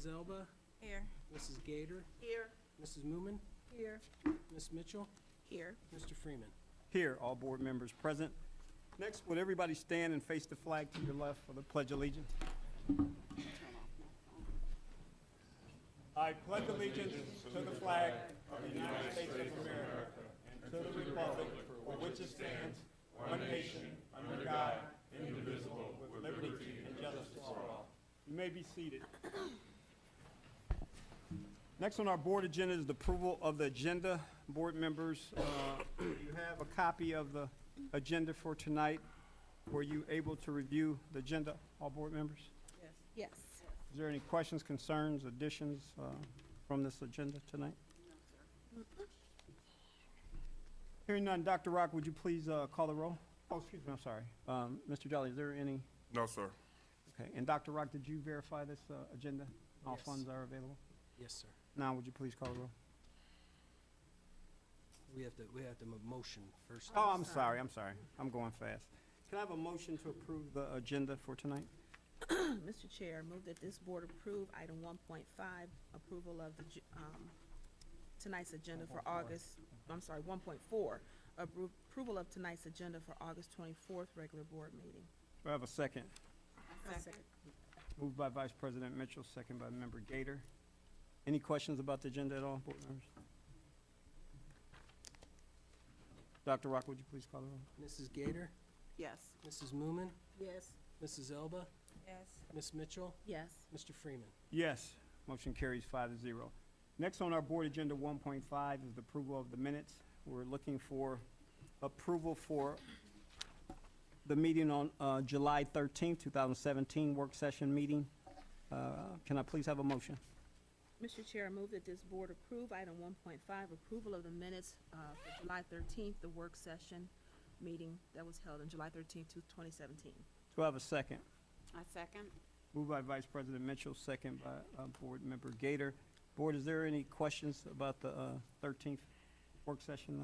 Mrs. Elba, Here. Mrs. Gator, Here. Mrs. Moomin, Here. Ms. Mitchell, Here. Mr. Freeman. Here, all board members present. Next, would everybody stand and face the flag to your left for the Pledge of Allegiance? I pledge allegiance to the flag of the United States of America and to the republic for which it stands, one nation, under God, indivisible, with liberty and justice for all. You may be seated. Next on our board agenda is the approval of the agenda. Board members, you have a copy of the agenda for tonight. Were you able to review the agenda, all board members? Yes. Is there any questions, concerns, additions from this agenda tonight? Hearing none, Dr. Rock, would you please call the roll? Oh, excuse me, I'm sorry. Mr. Jolly, is there any? No, sir. Okay, and Dr. Rock, did you verify this agenda? All Yes. funds are available? Yes, sir. Now, would you please call the roll? We have to motion first. Oh, I'm sorry. I'm going fast. Can I have a motion to approve the agenda for tonight? Mr. Chair, move that this board approve item 1.5, approval of the, tonight's agenda for August, 1.4, approval of tonight's agenda for August 24th, regular board meeting. Do I have a second? Second. Moved by Vice President Mitchell, second by Member Gator. Any questions about the agenda at all, board members? Dr. Rock, would you please call the roll? Mrs. Gator, Yes. Mrs. Moomin, Yes. Mrs. Elba, Yes. Ms. Mitchell, Yes. Mr. Freeman. Yes, motion carries 5-0. Next on our board agenda 1.5 is the approval of the minutes. We're looking for approval for the meeting on July 13th, 2017, work session meeting. Can I please have a motion? Mr. Chair, I move that this board approve item 1.5, approval of the minutes for July 13th, the work session meeting that was held on July 13th, 2017. Do I have a second? I second. Moved by Vice President Mitchell, second by Board Member Gator. Board, is there any questions about the 13th work session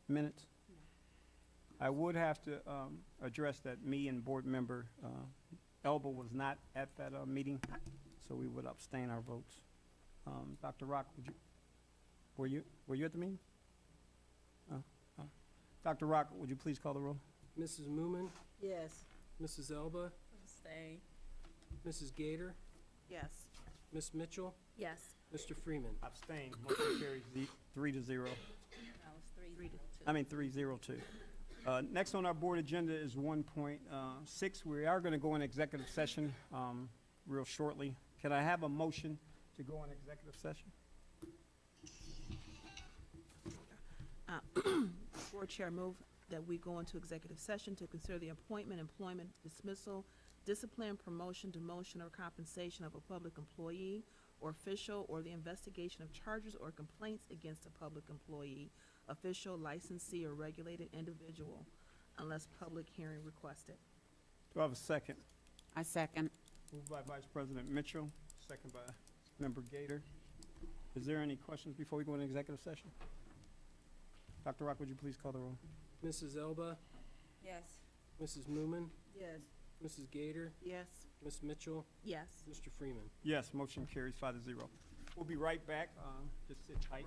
minutes? I would have to address that me and Board Member Elba was not at that meeting, so we would abstain our votes. Dr. Rock, were you at the meeting? Dr. Rock, would you please call the roll? Mrs. Moomin, Yes. Mrs. Elba, Stay. Mrs. Gator, Yes. Ms. Mitchell, Yes. Mr. Freeman. Abstain. Motion carries 3-0. That was 3-2. 302. Next on our board agenda is 1.6. We are going to go in executive session real shortly. Can I have a motion to go in executive session? Board Chair, move that we go into executive session to consider the appointment, employment, dismissal, discipline, promotion, demotion, or compensation of a public employee or official, or the investigation of charges or complaints against a public employee, official, licensee, or regulated individual, unless public hearing requested. Do I have a second? I second. Moved by Vice President Mitchell, second by Member Gator. Is there any questions before we go into executive session? Dr. Rock, would you please call the roll? Mrs. Elba, Yes. Mrs. Moomin, Yes. Mrs. Gator, Yes. Ms. Mitchell, Yes. Mr. Freeman. Yes, motion carries 5-0. We'll be right back. Just sit tight.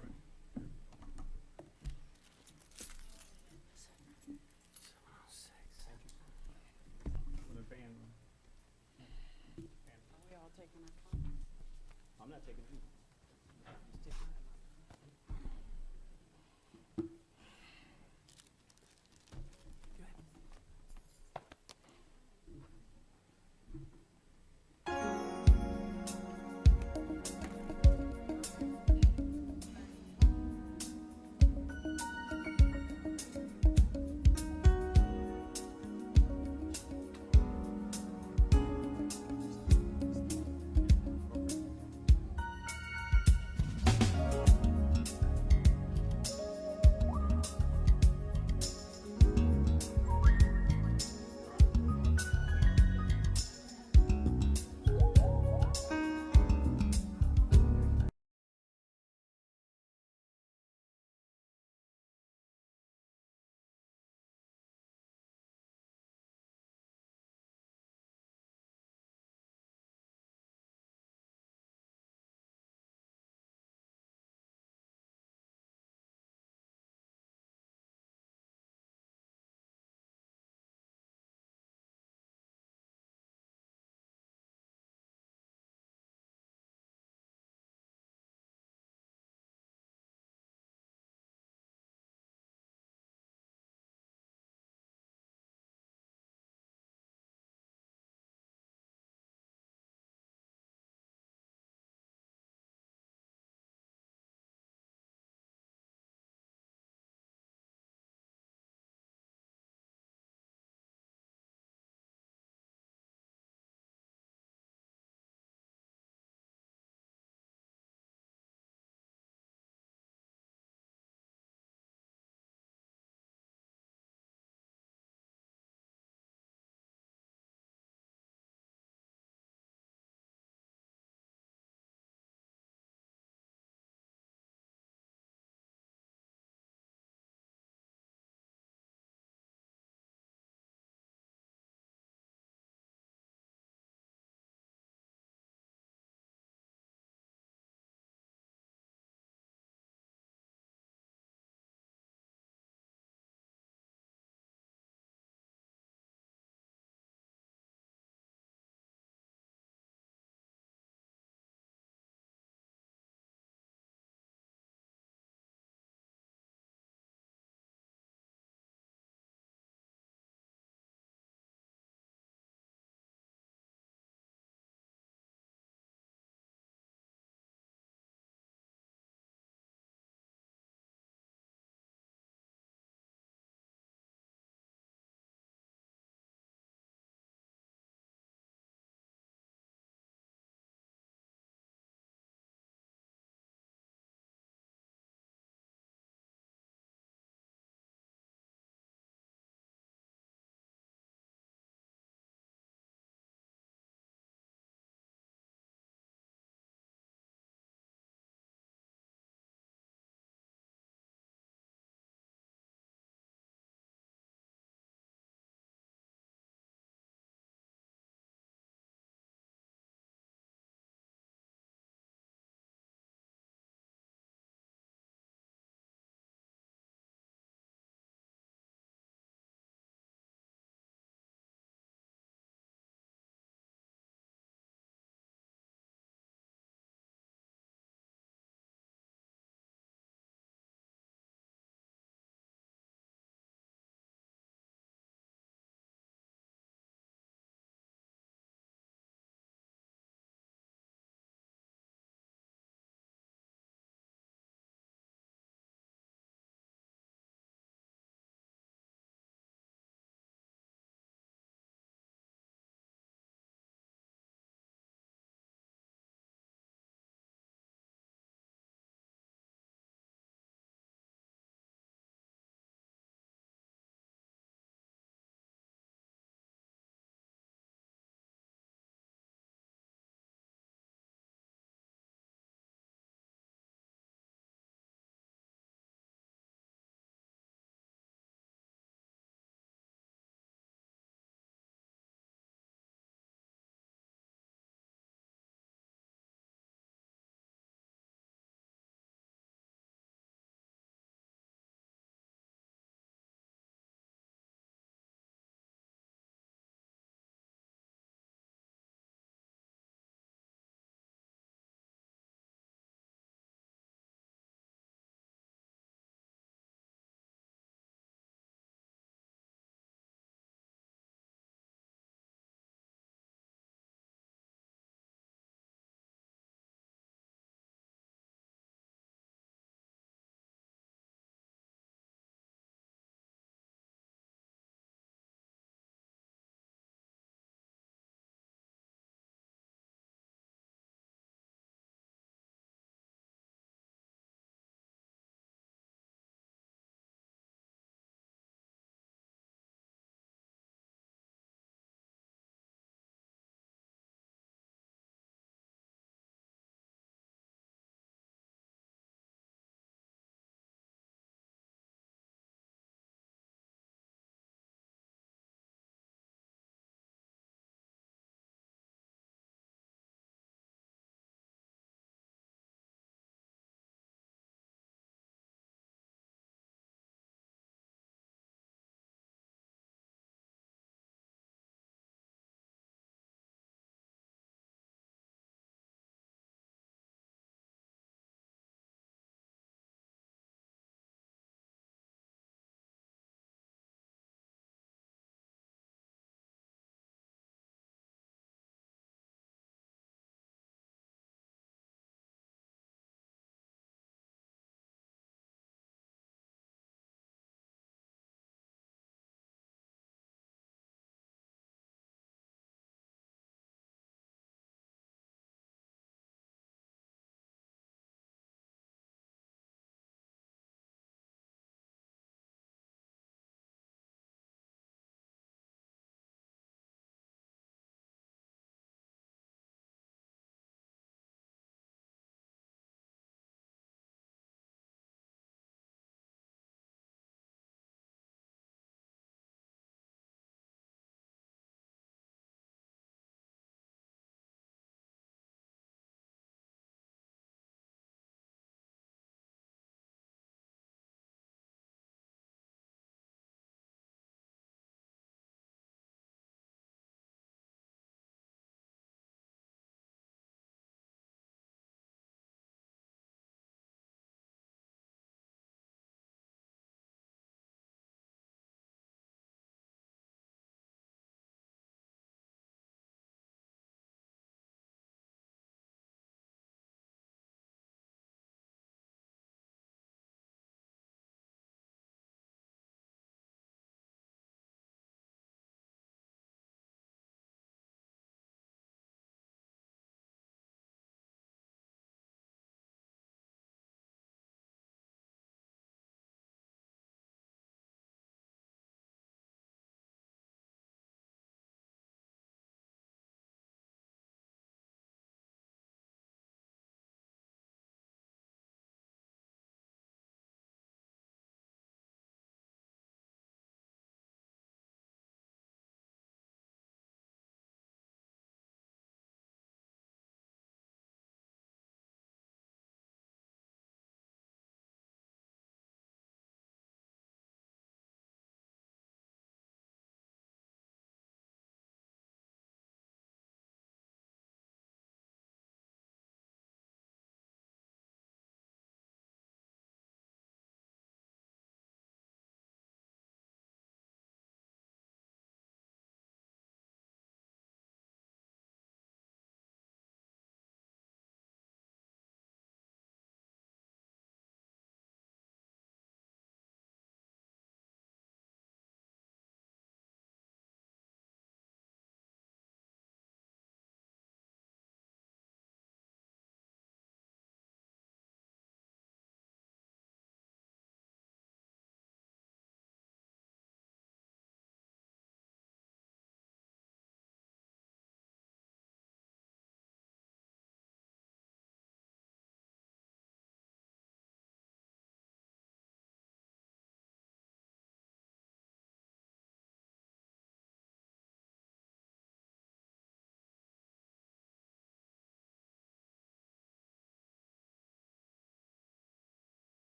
For the band. Are we all taking our phone? I'm not taking any.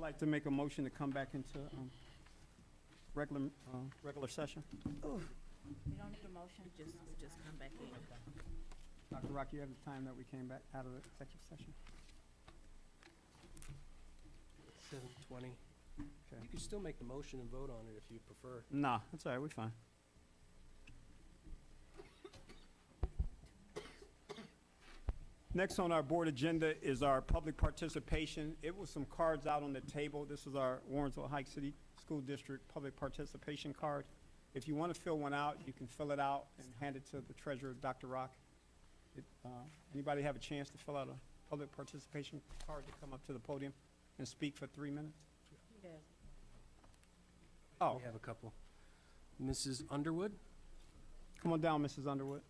like to make a motion to come back into regular session. We don't need a motion. Just come back in. Dr. Rock, you have the time that we came back out of the executive session? 7:20. Okay. You can still make the motion and vote on it if you prefer. Nah, that's all right, we're fine. Next on our board agenda is our public participation. It was some cards out on the table. This is our Warrensville Heights City School District public participation card. If you want to fill one out, you can fill it out and hand it to the treasurer, Dr. Rock. Anybody have a chance to fill out a public participation card to come up to the podium and speak for 3 minutes? Yes. Oh, We have a couple. Mrs. Underwood? come on down, Mrs. Underwood.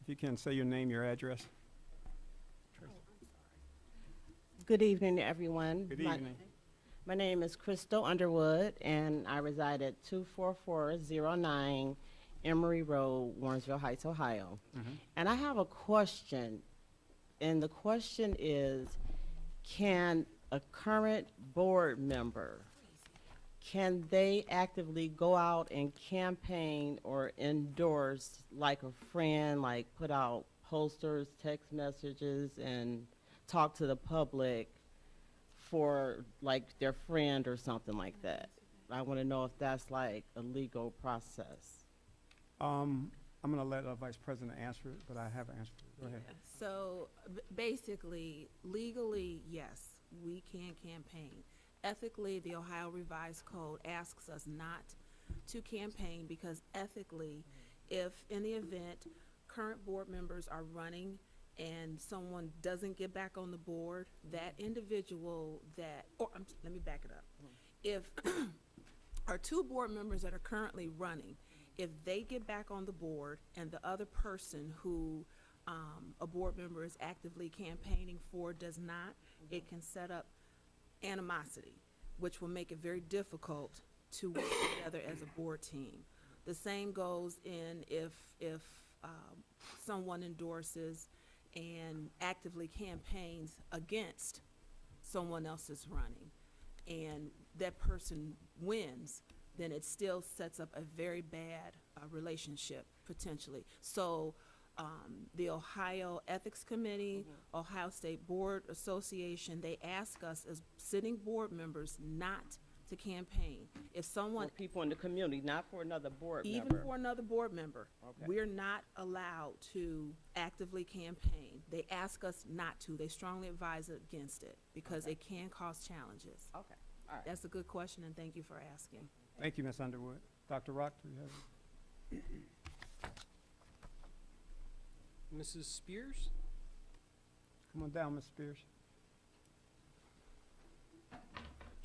If you can say your name, your address. Good evening, everyone. Good My- evening. My name is Crystal Underwood, and I reside at 24409 Emory Road, Warrensville Heights, Ohio. And I have a question, and the question is, can a current board member, can they actively go out and campaign or endorse like a friend, like put out posters, text messages, and talk to the public for like their friend or something like that? I want to know if that's like a legal process. I'm going to let Vice President answer it, but I have answered it. Go ahead. So basically, legally, yes, we can campaign. Ethically, the Ohio Revised Code asks us not to campaign because ethically, if in the event current board members are running and someone doesn't get back on the board, that individual let me back it up. If our two board members that are currently running, if they get back on the board and the other person who a board member is actively campaigning for does not, it can set up animosity, which will make it very difficult to work together as a board team. The same goes in if someone endorses and actively campaigns against someone else's running, and that person wins, then it still sets up a very bad relationship, potentially. So the Ohio Ethics Committee, Ohio State Board Association, they ask us as sitting board members not to campaign. If someone, For people in the community, not for another board even member. for another board member, Okay. we're not allowed to actively campaign. They ask us not to. They strongly advise against it because it can cause challenges. Okay, all right. That's a good question, and thank you for asking. Thank you, Ms. Underwood. Dr. Rock, do you have? Mrs. Spears? Come on down, Ms. Spears.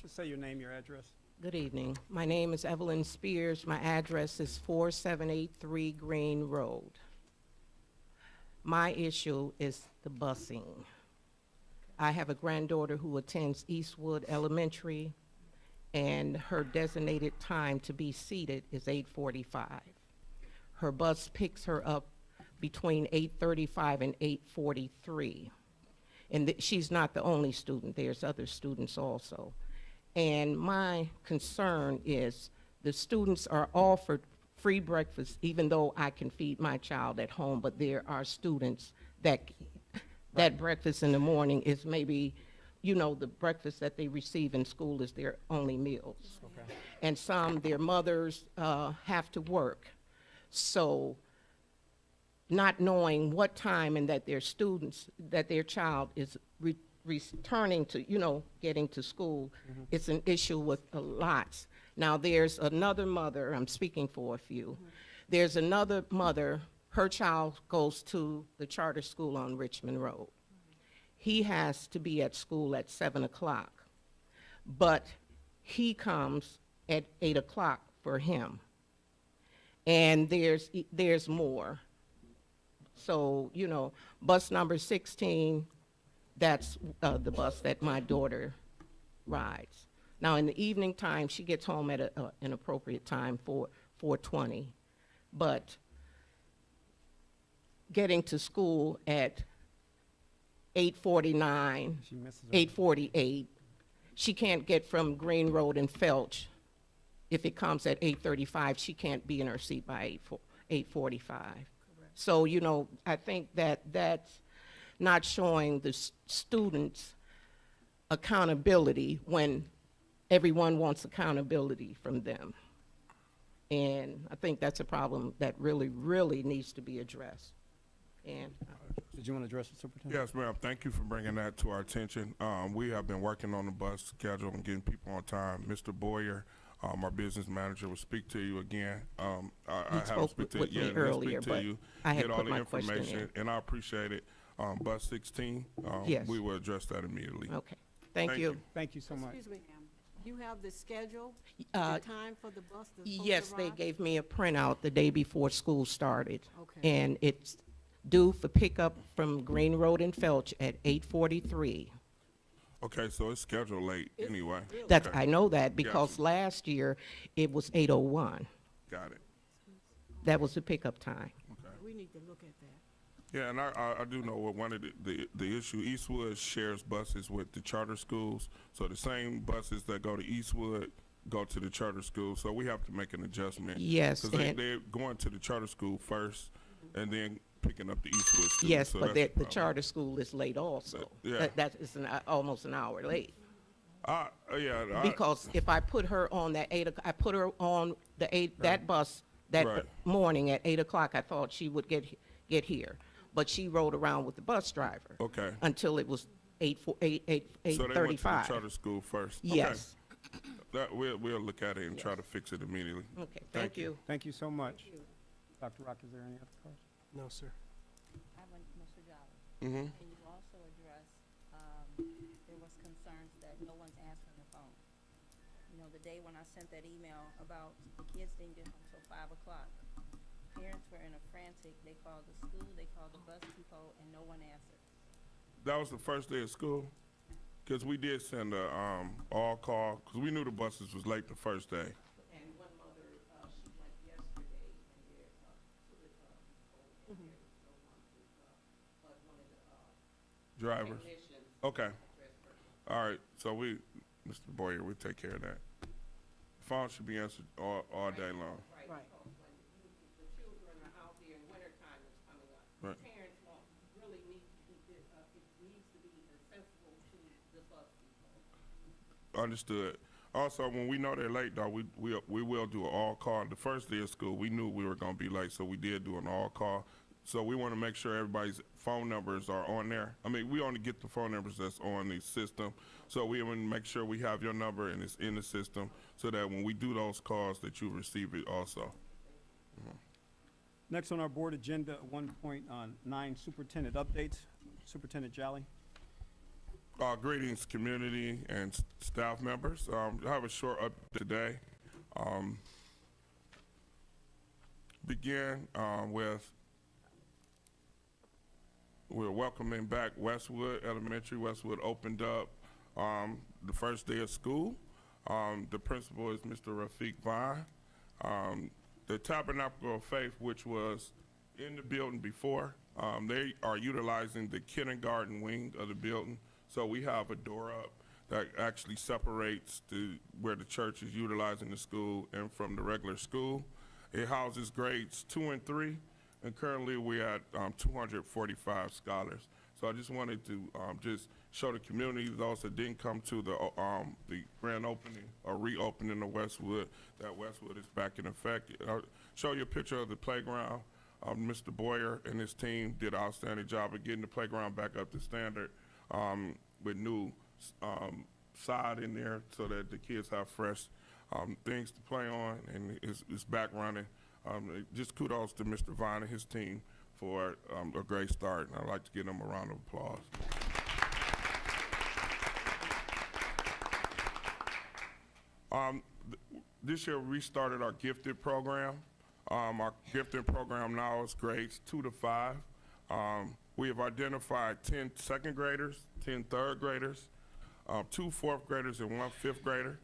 Just say your name, your address. Good evening. My name is Evelyn Spears. My address is 4783 Green Road. My issue is the busing. I have a granddaughter who attends Eastwood Elementary, and her designated time to be seated is 8:45. Her bus picks her up between 8:35 and 8:43. And she's not the only student. There's other students also. And my concern is the students are offered free breakfast, even though I can feed my child at home, but there are students that breakfast in the morning is maybe, the breakfast that they receive in school is their only meals. Okay. And some, their mothers have to work. So not knowing what time and that their students, that their child is returning to, getting to school, it's an issue with a lot. Now, there's another mother, I'm speaking for a few. There's another mother, her child goes to the charter school on Richmond Road. He has to be at school at 7 o'clock, but he comes at 8 o'clock for him. And there's more. So, bus number 16, that's the bus that my daughter rides. Now, in the evening time, she gets home at an appropriate time, 4:20. But getting to school at 8:49, She misses her. 8:48. She can't get from Green Road and Felch. If it comes at 8:35, she can't be in her seat by 8:45. So, you know, I think that's not showing the students accountability when everyone wants accountability from them. And I think that's a problem that really, really needs to be addressed. And Did you want to address the superintendent? Yes, ma'am. Thank you for bringing that to our attention. We have been working on the bus schedule and getting people on time. Mr. Boyer, our business manager, will speak to you again. I He haven't spoke speak to with me yeah, he'll earlier, speak to but you, I had get all put the my question information, in. and I appreciate it. Bus 16, Yes. we will address that immediately. Okay, thank you. Thank you so much. Excuse me, ma'am. You have the schedule, Uh, the time for the bus that's supposed Yes, to they arrive? gave me a printout the day before school started. Okay. And it's due for pickup from Green Road and Felch at 8:43. Okay, so it's scheduled late anyway. That's, Okay, I know that because last year it was 8:01. got it. That was the pickup time. We need to look at that. Yeah, and I do know what one of the issue, Eastwood shares buses with the charter schools. So the same buses that go to Eastwood go to the charter school. So we have to make an adjustment. Yes, Because and- they're going to the charter school first and then picking up the Eastwood students. Yes, So but that's the problem. charter school is late also. Yeah. That is almost an hour late. Yeah, Because if I put her on that I put her on that bus that Right. morning at 8 o'clock, I thought she would get here. But she rode around with the bus driver. Okay. Until it was 8:35. So they went to the charter school first. Okay. Yes. That, we'll look at it and try to fix it immediately. Okay, Thank thank you. you. Thank you so much. Dr. Rock, is there any other questions? No, sir. I went to Mr. Jolly. Mm-hmm. And you also addressed, there was concerns that no one's answering the phone. You know, the day when I sent that email about the kids didn't get home till 5 o'clock. Parents were in a frantic. They called the school, they called the bus depot, and no one answered. That was the first day of school? Because we did send a all call, because we knew the buses was late the first day. And one mother, she went yesterday and there, to the, but one of the, Drivers? technicians Okay. addressed her. All right, so Mr. Boyer, we take care of that. Phone should be answered all day long. Right, Right. because when the children are out there and wintertime is coming up, Right. parents won't really need to be, it needs to be accessible to the bus people. Understood. Also, when we know they're late, though, we will do an all call. The first day of school, we knew we were gonna be late, so we did do an all call. So we want to make sure everybody's phone numbers are on there. I mean, we only get the phone numbers that's on the system. So we want to make sure we have your number and it's in the system so that when we do those calls that you receive it also. Next on our board agenda, 1.9 superintendent updates. Superintendent Jolly. Greetings, community and staff members. I have a short update today. Begin with we're welcoming back Westwood Elementary. Westwood opened up the first day of school. The principal is Mr. Rafiq Vine. The Tabernacle of Faith, which was in the building before, they are utilizing the kindergarten wing of the building. So we have a door up that actually separates where the church is utilizing the school and from the regular school. It houses grades 2 and 3. And currently we're at 245 scholars. So I just wanted to just show the community, those that didn't come to the grand opening or reopening of Westwood, that Westwood is back in effect. I'll show you a picture of the playground. Mr. Boyer and his team did an outstanding job of getting the playground back up to standard with new sod in there so that the kids have fresh things to play on, and it's back running. Just kudos to Mr. Vine and his team for a great start, and I'd like to give them a round of applause. This year we started our gifted program. Our gifted program now is grades 2 to 5. We have identified 10 second graders, 10 third graders, 2 fourth graders, and 1 fifth grader.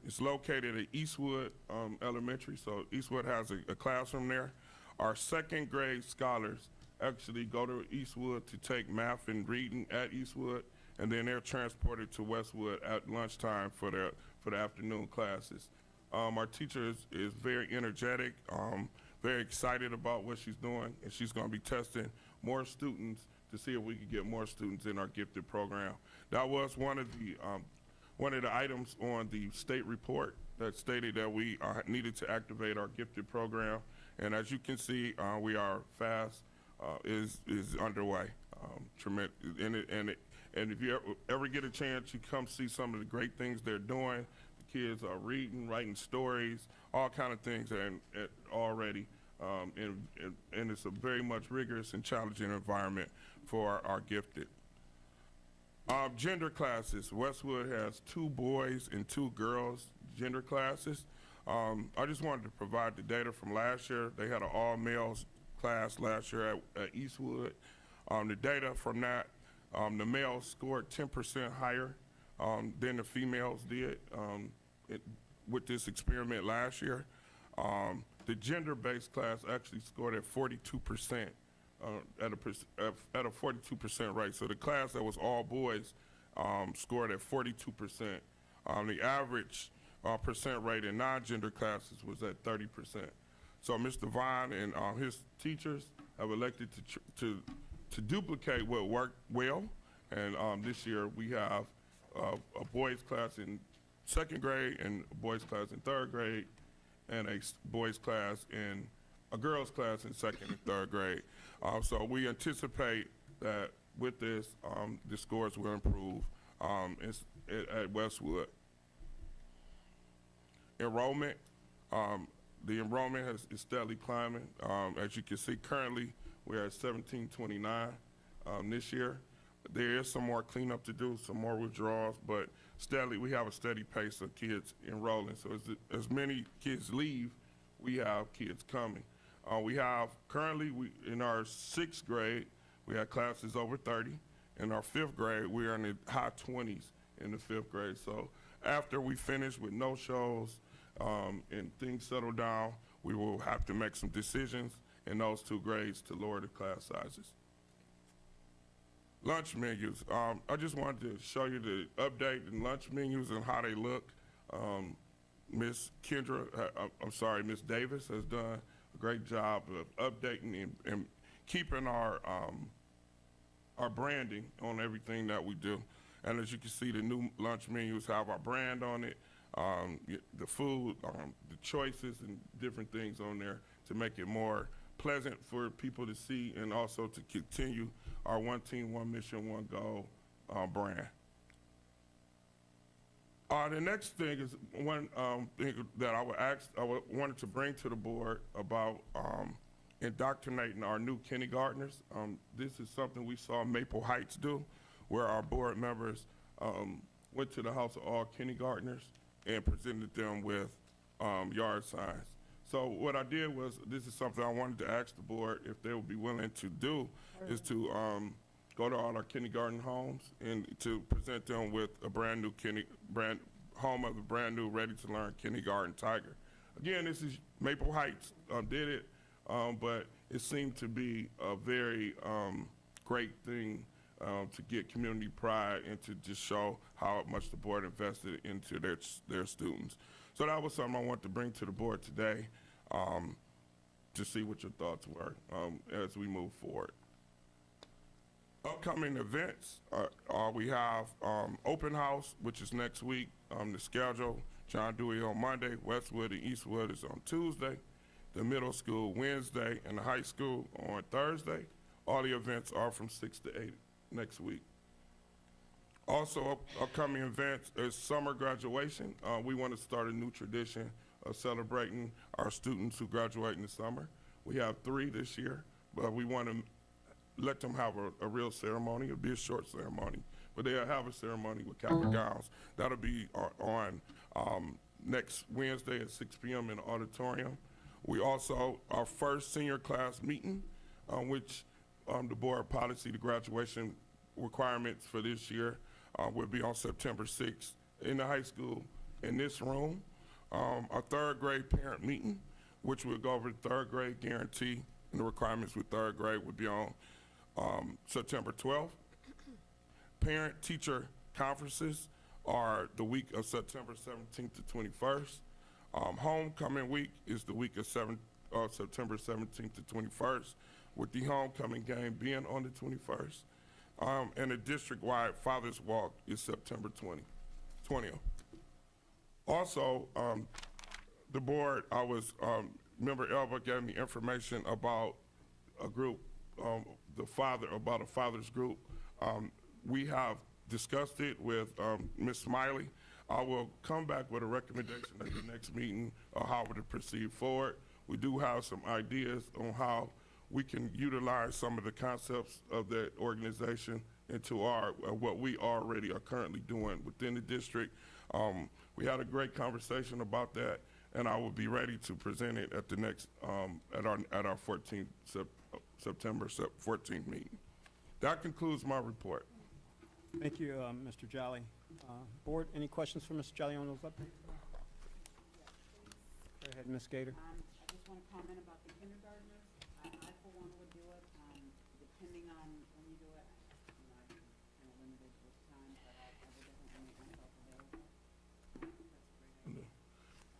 It's located at Eastwood Elementary, so Eastwood has a classroom there. our second grade scholars actually go to Eastwood to take math and reading at Eastwood, and then they're transported to Westwood at lunchtime for the afternoon classes. Our teacher is very energetic, very excited about what she's doing, and she's going to be testing more students to see if we can get more students in our gifted program. That was one of the items on the state report that stated that we needed to activate our gifted program, and as you can see, we are fast is underway. And if you ever get a chance, you come see some of the great things they're doing. The kids are reading, writing stories, all kind of things, and already, and it's a very much rigorous and challenging environment for our gifted. Gender classes. Westwood has 2 boys and 2 girls gender classes. I just wanted to provide the data from last year. They had an all-males class last year at Eastwood. The data from that, the males scored 10% higher than the females did with this experiment last year. The gender-based class actually scored at 42%, at a 42% rate. So the class that was all boys scored at 42%. The average percent rate in non-gender classes was at 30%. So Mr. Vine and his teachers have elected to duplicate what worked well, and this year we have a boys class in 2nd grade and a boys class in 3rd grade, and a boys class in a girls class in 2nd and 3rd grade. So we anticipate that with this, the scores will improve at Westwood. Enrollment. The enrollment is steadily climbing. As you can see, currently we're at 1729 this year. There is some more cleanup to do, some more withdrawals, but steadily we have a steady pace of kids enrolling. So as many kids leave, we have kids coming. We have currently, in our 6th grade, we have classes over 30. In our 5th grade, we are in the high 20s in the 5th grade. So after we finish with no shows and things settle down, we will have to make some decisions in those 2 grades to lower the class sizes. Lunch menus. I just wanted to show you the update in lunch menus and how they look. Miss Davis has done a great job of updating and keeping our branding on everything that we do. And as you can see, the new lunch menus have our brand on it, the food, the choices and different things on there to make it more pleasant for people to see, and also to continue our one team, one mission, one goal brand. The next thing is one thing that I wanted to bring to the board about indoctrinating our new kindergartners. This is something we saw Maple Heights do, where our board members went to the house of all kindergartners and presented them with yard signs. So what I did was, this is something I wanted to ask the board if they would be willing to do, is to go to all our kindergarten homes and to present them with a brand new home of a brand new ready to learn kindergarten tiger. Again, this is Maple Heights did it, but it seemed to be a very great thing to get community pride and to just show how much the board invested into their students. So that was something I wanted to bring to the board today to see what your thoughts were as we move forward. Upcoming events, we have open house, which is next week. The schedule, John Dewey on Monday, Westwood and Eastwood is on Tuesday, the middle school Wednesday, and the high school on Thursday. All the events are from 6 to 8 next week. Also, upcoming events is summer graduation. We want to start a new tradition of celebrating our students who graduate in the summer. We have 3 this year, but we want to let them have a real ceremony. It'll be a short ceremony, but they'll have a ceremony with cap and gowns. That'll be on next Wednesday at 6 p.m. in the auditorium. We also, our first senior class meeting, which the board policy, the graduation requirements for this year will be on September 6th in the high school in this room. Our 3rd grade parent meeting which will go over the third grade guarantee, and the requirements with third grade would be on September 12th. Parent-teacher conferences are the week of September 17th to 21st. Homecoming week is the week of September 17th to 21st, with the homecoming game being on the 21st. And the district-wide Father's Walk is September 20th. Also, the board, Member Elba gave me information about a group, about a father's group. We have discussed it with Ms. Smiley. I will come back with a recommendation at the next meeting of how to proceed forward. We do have some ideas on how we can utilize some of the concepts of that organization into what we already are currently doing within the district. We had a great conversation about that, and I will be ready to present it at the next at our September 14th meeting. That concludes my report. Thank you, Mr. Jolly. Board, any questions for Mr. Jolly on those updates? Go ahead, Ms. Gator. I just want to comment about the kindergartners. I for one would do it, depending on when you do it. You know, I'm kind of limited with time, but I would definitely make myself available. That's a great idea.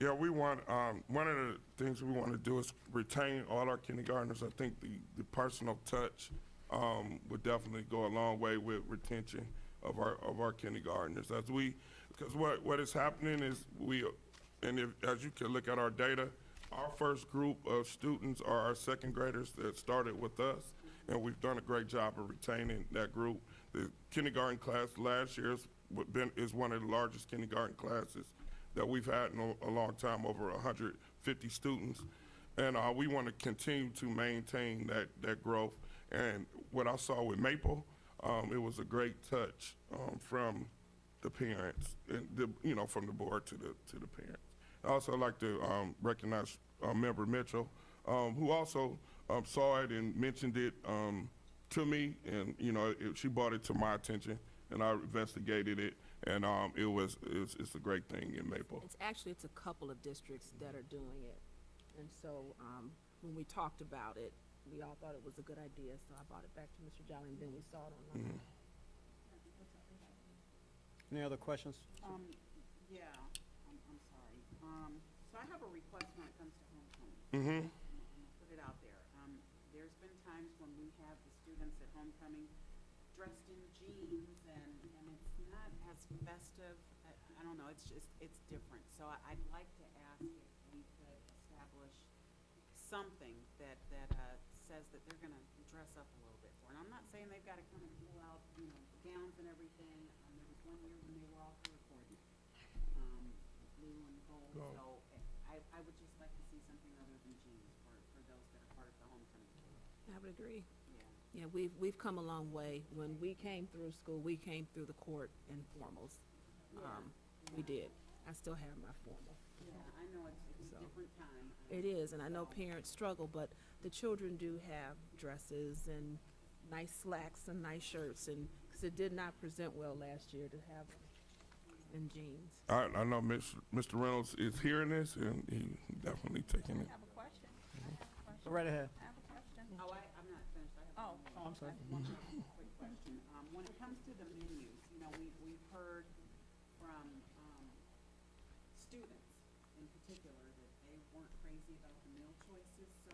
Yeah, we want, one of the things we want to do is retain all our kindergartners. I think the personal touch would definitely go a long way with retention of our kindergartners. Because what is happening is as you can look at our data, our first group of students are our second graders that started with us, and we've done a great job of retaining that group. The kindergarten class last year is one of the largest kindergarten classes that we've had in a long time, over 150 students. And we want to continue to maintain that growth. And what I saw with Maple, it was a great touch from the parents, and from the board to the parents. I also like to recognize Member Mitchell, who also saw it and mentioned it to me, and she brought it to my attention, and I investigated it, and it's a great thing in Maple. It's a couple of districts that are doing it. And so, when we talked about it, we all thought it was a good idea, so I brought it back to Mr. Jolly, and then we saw it online. Any other questions? Yeah, I'm sorry. So I have a request when it comes to homecoming. Mm-hmm. I'm gonna put it out there. There's been times when we have the students at homecoming dressed in jeans, and it's not as festive. I don't know, it's different. So I'd like to ask if we could establish something that says that they're gonna dress up a little bit for it. I'm not saying they've gotta come and pull out, gowns and everything. There was one year when they were all color coordinated, blue and gold. Oh. So I would just like to see something other than jeans for those that are part of the homecoming tour. I would agree. Yeah. Yeah, we've come a long way. When we came through school, we came through the court in formals. We did. I still have my formal. Yeah, I know it's So, a different time. It is, and I know parents struggle, but the children do have dresses and nice slacks and nice shirts, and, because it did not present well last year to have them in jeans. I know Mr. Reynolds is hearing this, and he definitely taking it. I have a question. Go right ahead. I have a question. Oh, I'm not finished. I have Oh. one more. I'm sorry. One more quick question. When it comes to the menus, we've heard from students in particular that they weren't crazy about the meal choices. So